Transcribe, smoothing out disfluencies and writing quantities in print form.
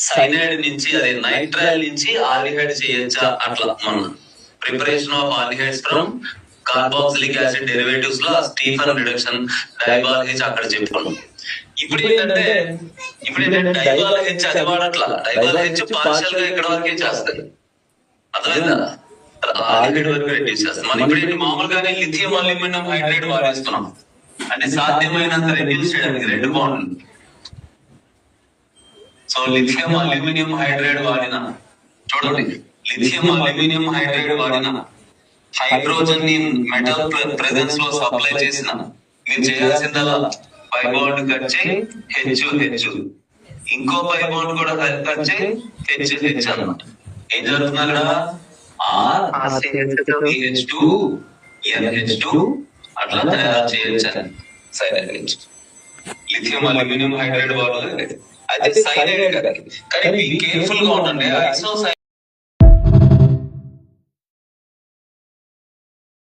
Cyanide నుంచి అదే nitrile నుంచి ఆల్డిహైడ్ చేయొచ్చా? అట్లా మన preparation of aldehydes from carboxylic acid derivatives లో స్టీఫన్ రిడక్షన్ డైబాల్ హెచ్ అక్కడ చెప్పాను. ఇప్పుడు ఏంటంటే డైబాల్ హెచ్ అది వాడట్లా, డైబాల్ హెచ్ పార్షియల్ గా ఇక్కడ వరకే చేస్తుంది, అర్థమైందా? ఆల్డిహైడ్ వరకు రెడ్యూస్ చేస్తాం. మనం ఇప్పుడు మామూలుగానే లిథియం అల్యూమినియం హైడ్రైడ్ వాడేస్తున్నాం, అంటే సాధ్యమైనంత రెడ్యూస్ చేయడానికి రెండు బాండ్లు. సో లిథియం అల్యూమినియం హైడ్రైడ్ వాడిన, చూడండి, లిథియం అల్యూమినియం హైడ్రైడ్ వాడిన హైడ్రోజన్ ని మెటల్ ప్రెజెన్స్ లో సప్లై చేసిన మీరు చేయాల్సిందల్లా పై బాండ్ కట్ చేయి హెచ్ హెచ్, ఇంకో పై బాండ్ కూడా కట్ చేయి హెచ్ హెచ్ అన్నమాట. ఏం జరుగుతుంది అక్కడ? RCH2 NH2 అట్లా తయారు చేయొచ్చు. సైనైడ్ లిథియం అల్యూమినియం హైడ్రైడ్ వాడాలి, అయితే సైనైడ్ కానీ కేర్ఫుల్ గా ఉండండి.